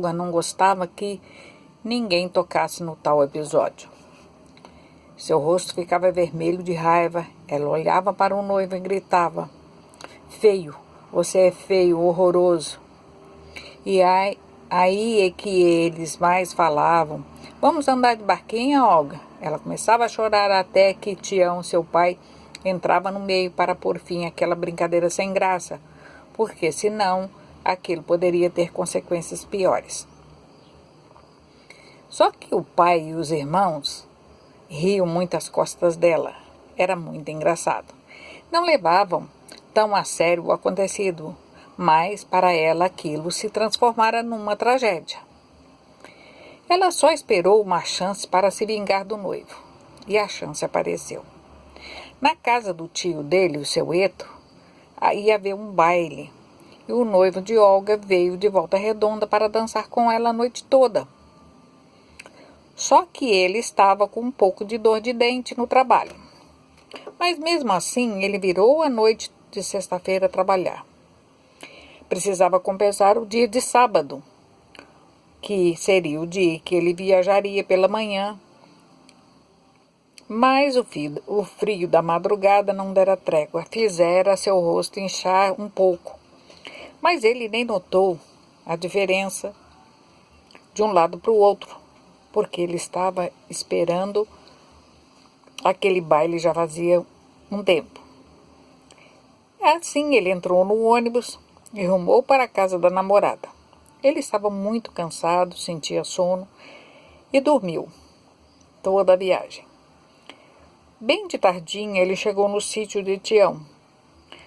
Não gostava que ninguém tocasse no tal episódio. Seu rosto ficava vermelho de raiva. Ela olhava para o noivo e gritava: "Feio, você é feio, horroroso." E aí é que eles mais falavam: "Vamos andar de barquinha, Olga?" Ela começava a chorar até que Tião, seu pai, entrava no meio para pôr fim àquela brincadeira sem graça, porque senão aquilo poderia ter consequências piores. Só que o pai e os irmãos riam muito às costas dela. Era muito engraçado. Não levavam tão a sério o acontecido, mas para ela aquilo se transformara numa tragédia. Ela só esperou uma chance para se vingar do noivo, e a chance apareceu. Na casa do tio dele, o seu Eto, ia haver um baile, e o noivo de Olga veio de Volta Redonda para dançar com ela a noite toda. Só que ele estava com um pouco de dor de dente no trabalho. Mas mesmo assim, ele virou a noite de sexta-feira a trabalhar. Precisava compensar o dia de sábado, que seria o dia que ele viajaria pela manhã. Mas o frio da madrugada não dera trégua, fizera seu rosto inchar um pouco. Mas ele nem notou a diferença de um lado para o outro, porque ele estava esperando aquele baile já fazia um tempo. Assim, ele entrou no ônibus e rumou para a casa da namorada. Ele estava muito cansado, sentia sono e dormiu toda a viagem. Bem de tardinha, ele chegou no sítio de Tião.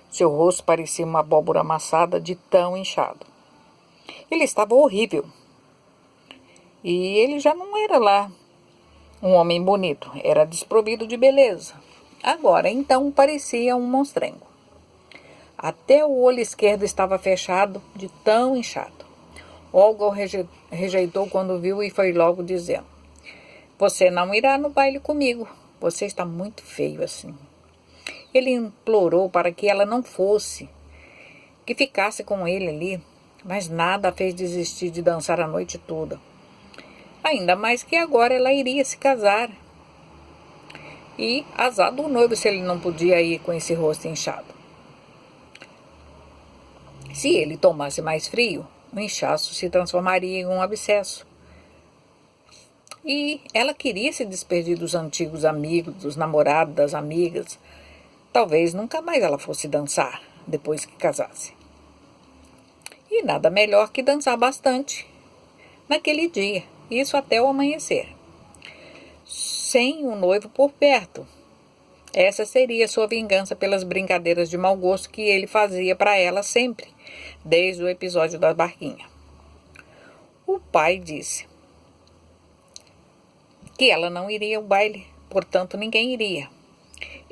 Seu rosto parecia uma abóbora amassada de tão inchado. Ele estava horrível. E ele já não era lá um homem bonito, era desprovido de beleza. Agora, então, parecia um monstrengo. Até o olho esquerdo estava fechado de tão inchado. Olga o rejeitou quando viu e foi logo dizendo: "Você não irá no baile comigo. Você está muito feio assim." Ele implorou para que ela não fosse, que ficasse com ele ali, mas nada a fez desistir de dançar a noite toda. Ainda mais que agora ela iria se casar. E azar do noivo se ele não podia ir com esse rosto inchado. Se ele tomasse mais frio, o inchaço se transformaria em um abscesso. E ela queria se despedir dos antigos amigos, dos namorados, das amigas. Talvez nunca mais ela fosse dançar depois que casasse. E nada melhor que dançar bastante naquele dia, isso até o amanhecer, sem o noivo por perto. Essa seria sua vingança pelas brincadeiras de mau gosto que ele fazia para ela sempre, desde o episódio da barquinha. O pai disse que ela não iria ao baile, portanto ninguém iria.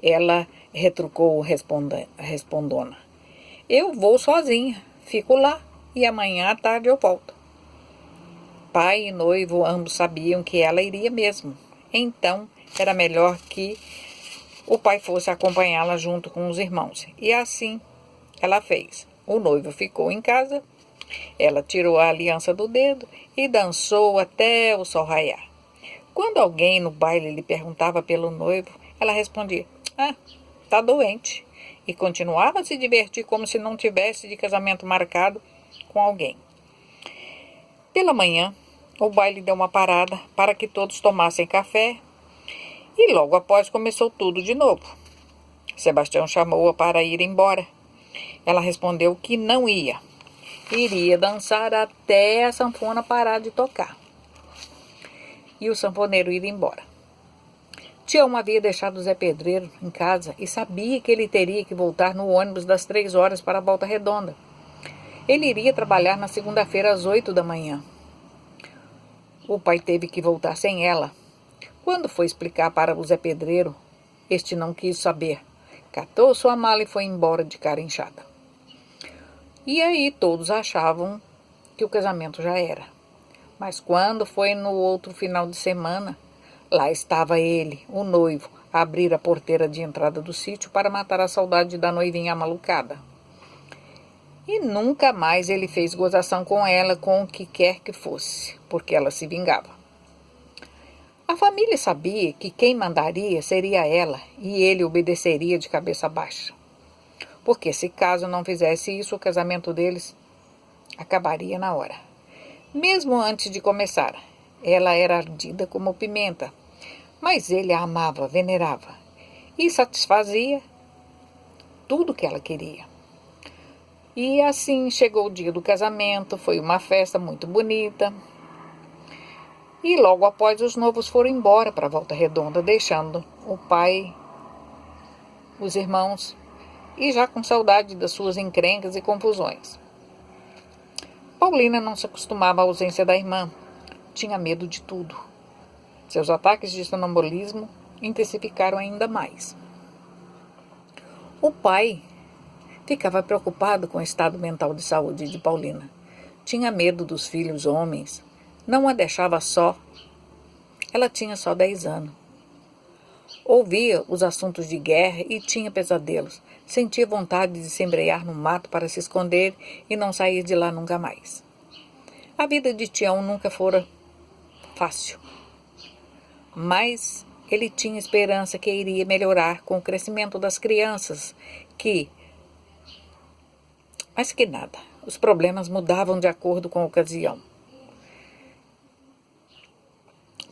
Ela retrucou respondona: "Eu vou sozinha, fico lá e amanhã à tarde eu volto." Pai e noivo ambos sabiam que ela iria mesmo, então era melhor que o pai fosse acompanhá-la junto com os irmãos. E assim ela fez. O noivo ficou em casa, ela tirou a aliança do dedo e dançou até o sol raiar. Quando alguém no baile lhe perguntava pelo noivo, ela respondia: "Ah, tá doente." E continuava a se divertir como se não tivesse de casamento marcado com alguém. Pela manhã, o baile deu uma parada para que todos tomassem café e logo após começou tudo de novo. Sebastião chamou-a para ir embora. Ela respondeu que não ia. Iria dançar até a sanfona parar de tocar. E o sanfoneiro ir embora. Tião havia deixado Zé Pedreiro em casa e sabia que ele teria que voltar no ônibus das 3 horas para a Volta Redonda. Ele iria trabalhar na segunda-feira às 8 da manhã. O pai teve que voltar sem ela. Quando foi explicar para o Zé Pedreiro, este não quis saber. Catou sua mala e foi embora de cara inchada. E aí todos achavam que o casamento já era. Mas quando foi no outro final de semana, lá estava ele, o noivo, a abrir a porteira de entrada do sítio para matar a saudade da noivinha amalucada. E nunca mais ele fez gozação com ela com o que quer que fosse, porque ela se vingava. A família sabia que quem mandaria seria ela e ele obedeceria de cabeça baixa. Porque se caso não fizesse isso, o casamento deles acabaria na hora. Mesmo antes de começar, ela era ardida como pimenta, mas ele a amava, venerava e satisfazia tudo que ela queria. E assim chegou o dia do casamento, foi uma festa muito bonita. E logo após os noivos foram embora para Volta Redonda, deixando o pai, os irmãos, e já com saudade das suas encrencas e confusões. Paulina não se acostumava à ausência da irmã, tinha medo de tudo. Seus ataques de sonambulismo intensificaram ainda mais. O pai ficava preocupado com o estado mental de saúde de Paulina. Tinha medo dos filhos homens, não a deixava só. Ela tinha só 10 anos. Ouvia os assuntos de guerra e tinha pesadelos. Sentia vontade de se embrear no mato para se esconder e não sair de lá nunca mais. A vida de Tião nunca fora fácil. Mas ele tinha esperança que iria melhorar com o crescimento das crianças, mas que nada. Os problemas mudavam de acordo com a ocasião.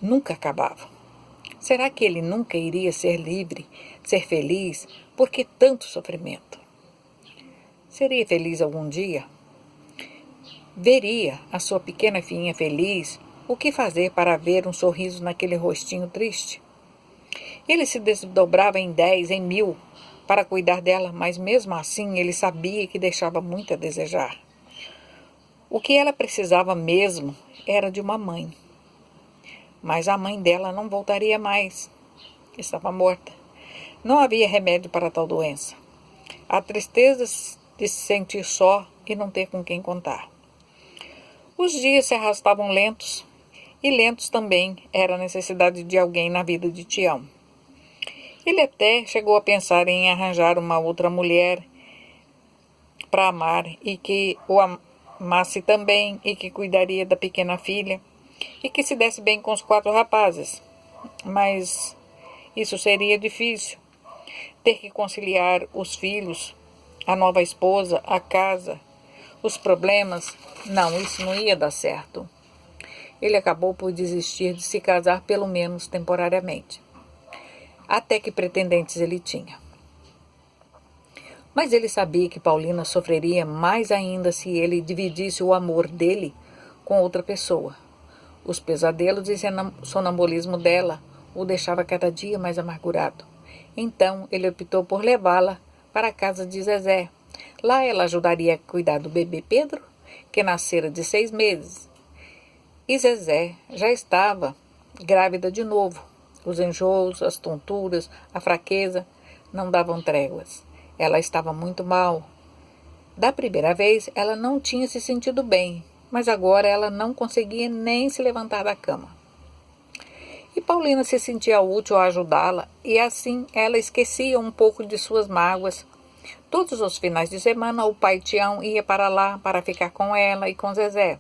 Nunca acabavam. Será que ele nunca iria ser livre, ser feliz? Por que tanto sofrimento? Seria feliz algum dia? Veria a sua pequena filhinha feliz? O que fazer para ver um sorriso naquele rostinho triste? Ele se desdobrava em 10, em 1000, para cuidar dela, mas mesmo assim ele sabia que deixava muito a desejar. O que ela precisava mesmo era de uma mãe. Mas a mãe dela não voltaria mais. Estava morta. Não havia remédio para tal doença. A tristeza de se sentir só e não ter com quem contar. Os dias se arrastavam lentos, e lentos também era a necessidade de alguém na vida de Tião. Ele até chegou a pensar em arranjar uma outra mulher para amar e que o amasse também e que cuidaria da pequena filha e que se desse bem com os 4 rapazes. Mas isso seria difícil. Ter que conciliar os filhos, a nova esposa, a casa, os problemas. Não, isso não ia dar certo. Ele acabou por desistir de se casar, pelo menos temporariamente. Até que pretendentes ele tinha. Mas ele sabia que Paulina sofreria mais ainda se ele dividisse o amor dele com outra pessoa. Os pesadelos e sonambulismo dela o deixava cada dia mais amargurado. Então ele optou por levá-la para a casa de Zezé. Lá ela ajudaria a cuidar do bebê Pedro, que nascera de 6 meses. E Zezé já estava grávida de novo. Os enjoos, as tonturas, a fraqueza não davam tréguas. Ela estava muito mal. Da primeira vez, ela não tinha se sentido bem, mas agora ela não conseguia nem se levantar da cama. E Paulina se sentia útil a ajudá-la, e assim ela esquecia um pouco de suas mágoas. Todos os finais de semana, o pai Tião ia para lá para ficar com ela e com Zezé.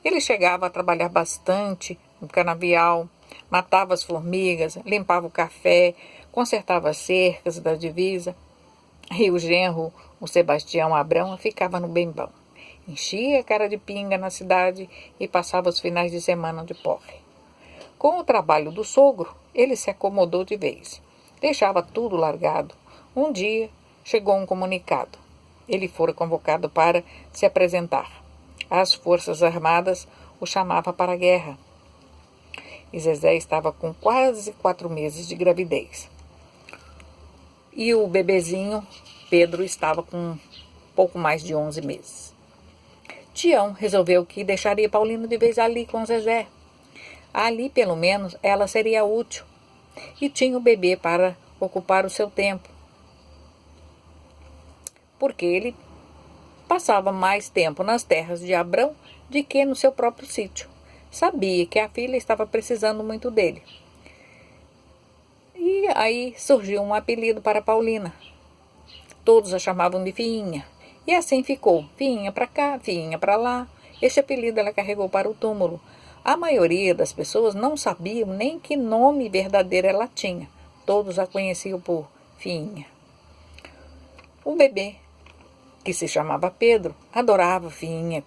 Ele chegava a trabalhar bastante no canavial, matava as formigas, limpava o café, consertava as cercas da divisa. E o genro, o Sebastião Abrão, ficava no bem-bom. Enchia a cara de pinga na cidade e passava os finais de semana de porre. Com o trabalho do sogro, ele se acomodou de vez. Deixava tudo largado. Um dia, chegou um comunicado. Ele fora convocado para se apresentar. As Forças Armadas o chamavam para a guerra. E Zezé estava com quase 4 meses de gravidez. E o bebezinho, Pedro, estava com pouco mais de 11 meses. Tião resolveu que deixaria Paulina de vez ali com Zezé. Ali, pelo menos, ela seria útil. E tinha o bebê para ocupar o seu tempo. Porque ele passava mais tempo nas terras de Abrão do que no seu próprio sítio. Sabia que a filha estava precisando muito dele. E aí surgiu um apelido para Paulina. Todos a chamavam de Fiinha. E assim ficou, Fiinha para cá, Fiinha para lá. Este apelido ela carregou para o túmulo. A maioria das pessoas não sabiam nem que nome verdadeiro ela tinha. Todos a conheciam por Fiinha. O bebê, que se chamava Pedro, adorava Fiinha,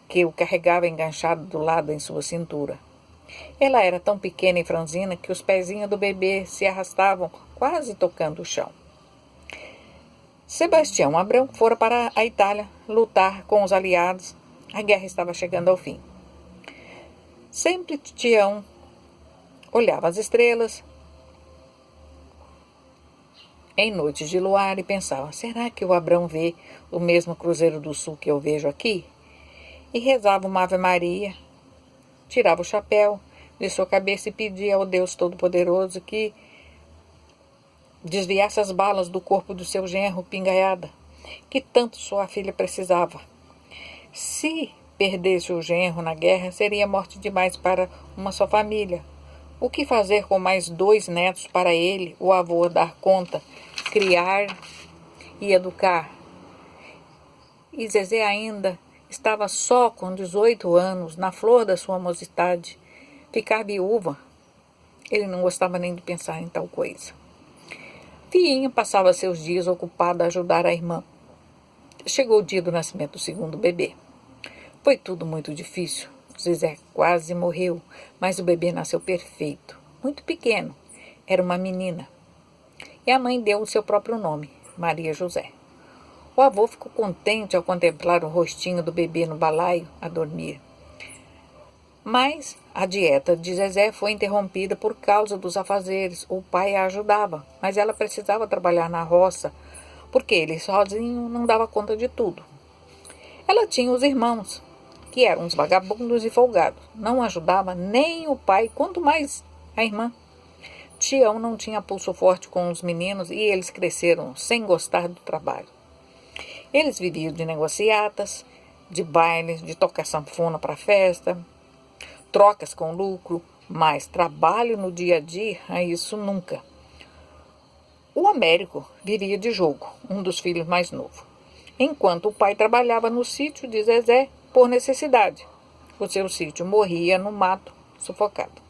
que o carregava enganchado do lado em sua cintura. Ela era tão pequena e franzina que os pezinhos do bebê se arrastavam, quase tocando o chão. Sebastião Abrão fora para a Itália lutar com os aliados. A guerra estava chegando ao fim. Sempre Tião olhava as estrelas em noites de luar e pensava: será que o Abrão vê o mesmo Cruzeiro do Sul que eu vejo aqui? E rezava uma Ave Maria, tirava o chapéu de sua cabeça e pedia ao Deus Todo-Poderoso que desviasse as balas do corpo do seu genro Pingaiada, que tanto sua filha precisava. Se perdesse o genro na guerra, seria morte demais para uma só família. O que fazer com mais 2 netos para ele, o avô, dar conta, criar e educar? E Zezé ainda estava só com 18 anos, na flor da sua mocidade. Ficar viúva, ele não gostava nem de pensar em tal coisa. Fiinha passava seus dias ocupada a ajudar a irmã. Chegou o dia do nascimento do segundo bebê. Foi tudo muito difícil. Zezé quase morreu, mas o bebê nasceu perfeito, muito pequeno. Era uma menina. E a mãe deu o seu próprio nome, Maria José. O avô ficou contente ao contemplar o rostinho do bebê no balaio a dormir. Mas a dieta de Zezé foi interrompida por causa dos afazeres. O pai a ajudava, mas ela precisava trabalhar na roça, porque ele sozinho não dava conta de tudo. Ela tinha os irmãos, que eram uns vagabundos e folgados. Não ajudava nem o pai, quanto mais a irmã. Tião não tinha pulso forte com os meninos e eles cresceram sem gostar do trabalho. Eles viviam de negociatas, de bailes, de tocar sanfona para festa, trocas com lucro, mas trabalho no dia a dia, isso nunca. O Américo vivia de jogo, um dos filhos mais novos, enquanto o pai trabalhava no sítio de Zezé por necessidade. O seu sítio morria no mato, sufocado.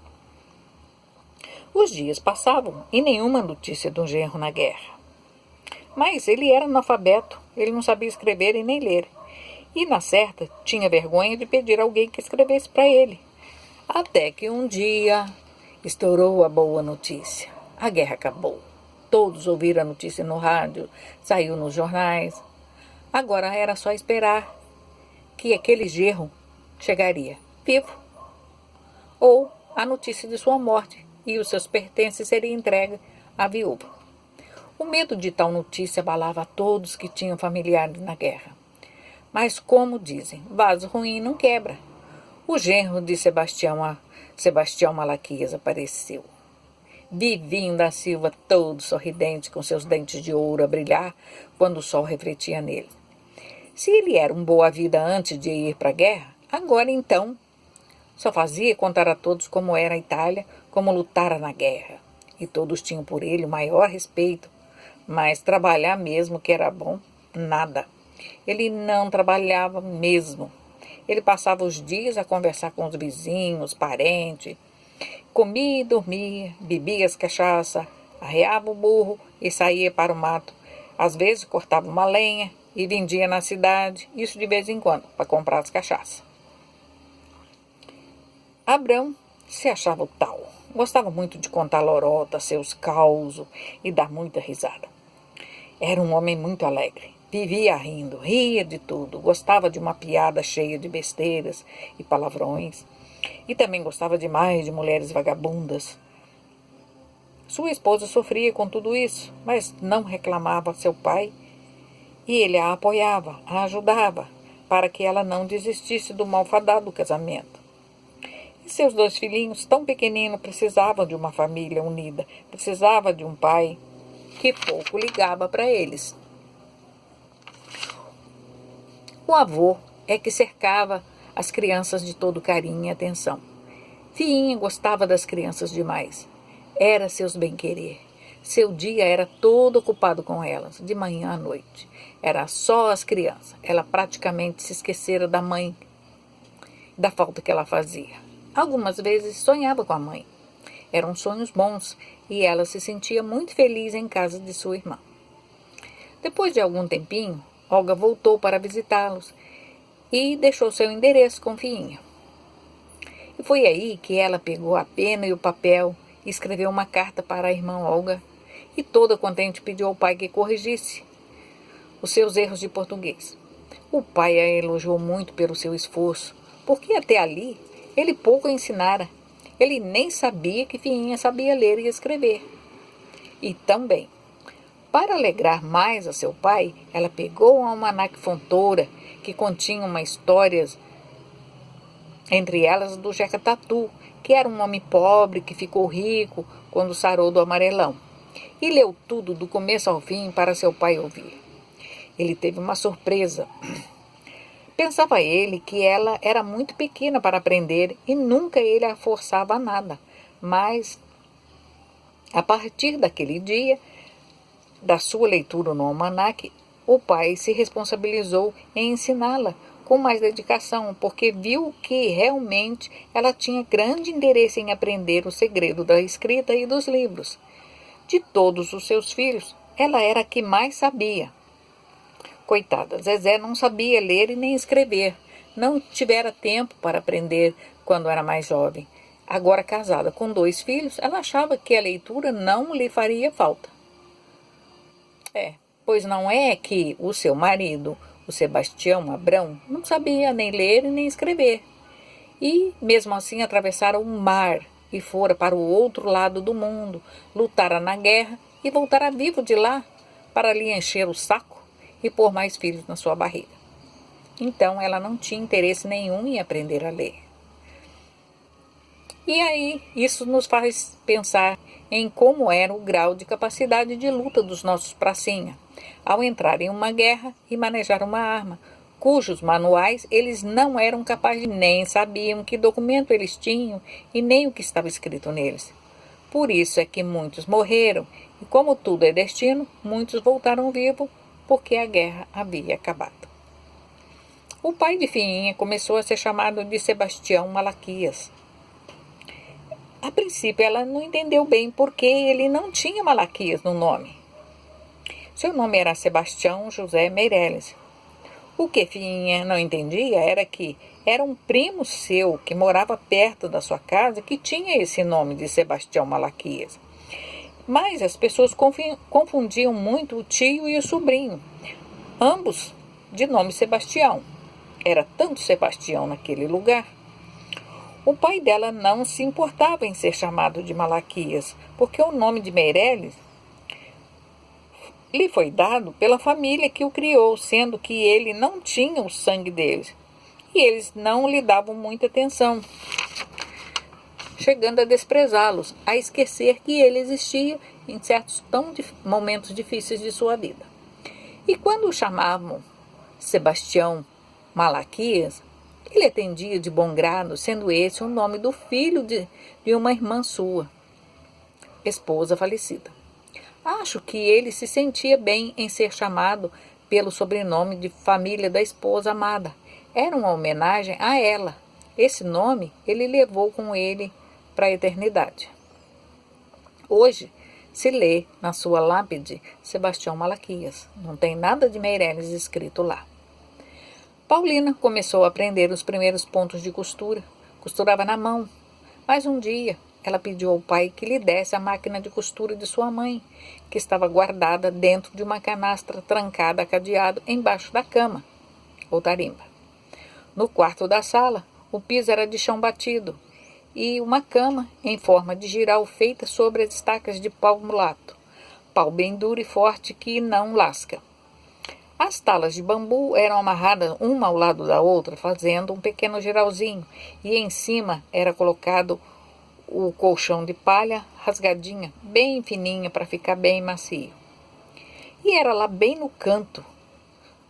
Os dias passavam e nenhuma notícia do genro na guerra. Mas ele era analfabeto, ele não sabia escrever e nem ler. E, na certa, tinha vergonha de pedir a alguém que escrevesse para ele. Até que um dia estourou a boa notícia. A guerra acabou. Todos ouviram a notícia no rádio, saiu nos jornais. Agora era só esperar que aquele genro chegaria vivo, ou a notícia de sua morte e os seus pertences seriam entregues à viúva. O medo de tal notícia abalava a todos que tinham familiares na guerra. Mas, como dizem, vaso ruim não quebra. O genro de Sebastião Malaquias apareceu. Vivinho da Silva, todo sorridente, com seus dentes de ouro a brilhar quando o sol refletia nele. Se ele era um boa-vida antes de ir para a guerra, agora então só fazia contar a todos como era a Itália, como lutara na guerra. E todos tinham por ele o maior respeito, mas trabalhar mesmo que era bom, nada. Ele não trabalhava mesmo. Ele passava os dias a conversar com os vizinhos, parentes. Comia e dormia, bebia as cachaça, arreava o burro e saía para o mato. Às vezes cortava uma lenha e vendia na cidade, isso de vez em quando, para comprar as cachaças. Abrão se achava o tal. Gostava muito de contar lorota, seus causos e dar muita risada. Era um homem muito alegre. Vivia rindo, ria de tudo, gostava de uma piada cheia de besteiras e palavrões. E também gostava demais de mulheres vagabundas. Sua esposa sofria com tudo isso, mas não reclamava a seu pai. E ele a apoiava, a ajudava, para que ela não desistisse do malfadado casamento. E seus 2 filhinhos, tão pequeninos, precisavam de uma família unida, precisavam de um pai que pouco ligava para eles. O avô é que cercava as crianças de todo carinho e atenção. Fiinha gostava das crianças demais. Era seus bem-querer. Seu dia era todo ocupado com elas, de manhã à noite. Era só as crianças. Ela praticamente se esquecera da mãe, da falta que ela fazia. Algumas vezes sonhava com a mãe. Eram sonhos bons e ela se sentia muito feliz em casa de sua irmã. Depois de algum tempinho, Olga voltou para visitá-los e deixou seu endereço com Fiinha. E foi aí que ela pegou a pena e o papel e escreveu uma carta para a irmã Olga e toda contente pediu ao pai que corrigisse os seus erros de português. O pai a elogiou muito pelo seu esforço, porque até ali ele pouco ensinara. Ele nem sabia que Fiinha sabia ler e escrever. E também, para alegrar mais a seu pai, ela pegou um almanaque Fontoura, que continha umas histórias, entre elas do Jeca Tatu, que era um homem pobre que ficou rico quando sarou do amarelão, e leu tudo do começo ao fim para seu pai ouvir. Ele teve uma surpresa. Pensava ele que ela era muito pequena para aprender e nunca ele a forçava a nada. Mas, a partir daquele dia, da sua leitura no almanaque, o pai se responsabilizou em ensiná-la com mais dedicação, porque viu que realmente ela tinha grande interesse em aprender o segredo da escrita e dos livros. De todos os seus filhos, ela era a que mais sabia. Coitada, Zezé não sabia ler e nem escrever. Não tivera tempo para aprender quando era mais jovem. Agora casada com 2 filhos, ela achava que a leitura não lhe faria falta. Pois não é que o seu marido, o Sebastião Abrão, não sabia nem ler e nem escrever. E, mesmo assim, atravessara o mar e fora para o outro lado do mundo, lutara na guerra e voltara vivo de lá para lhe encher o saco e pôr mais filhos na sua barriga. Então, ela não tinha interesse nenhum em aprender a ler. E aí, isso nos faz pensar em como era o grau de capacidade de luta dos nossos pracinha, ao entrar em uma guerra e manejar uma arma, cujos manuais eles não eram capazes de nem sabiam que documento eles tinham e nem o que estava escrito neles. Por isso é que muitos morreram, e como tudo é destino, muitos voltaram vivos, porque a guerra havia acabado. O pai de Fiinha começou a ser chamado de Sebastião Malaquias. A princípio, ela não entendeu bem porque ele não tinha Malaquias no nome. Seu nome era Sebastião José Meireles. O que Fiinha não entendia era que era um primo seu que morava perto da sua casa que tinha esse nome de Sebastião Malaquias. Mas as pessoas confundiam muito o tio e o sobrinho, ambos de nome Sebastião. Era tanto Sebastião naquele lugar. O pai dela não se importava em ser chamado de Malaquias, porque o nome de Meireles lhe foi dado pela família que o criou, sendo que ele não tinha o sangue deles. E eles não lhe davam muita atenção, chegando a desprezá-los, a esquecer que ele existia em certos momentos difíceis de sua vida. E quando o chamavam Sebastião Malaquias, ele atendia de bom grado, sendo esse o nome do filho de uma irmã sua, esposa falecida. Acho que ele se sentia bem em ser chamado pelo sobrenome de família da esposa amada. Era uma homenagem a ela. Esse nome ele levou com ele para a eternidade. Hoje se lê na sua lápide Sebastião Malaquias. Não tem nada de Meireles escrito lá. Paulina começou a aprender os primeiros pontos de costura. Costurava na mão. Mas um dia ela pediu ao pai que lhe desse a máquina de costura de sua mãe, que estava guardada dentro de uma canastra trancada a cadeado embaixo da cama, ou tarimba. No quarto da sala, o piso era de chão batido e uma cama em forma de giral feita sobre as estacas de pau mulato, pau bem duro e forte que não lasca. As talas de bambu eram amarradas uma ao lado da outra, fazendo um pequeno geralzinho, e em cima era colocado o colchão de palha rasgadinha, bem fininha para ficar bem macio. E era lá bem no canto,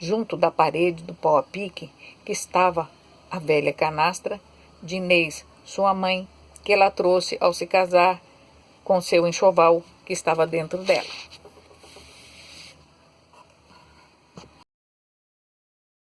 junto da parede do pau a pique, que estava a velha canastra de Inês, sua mãe, que ela trouxe ao se casar com seu enxoval que estava dentro dela.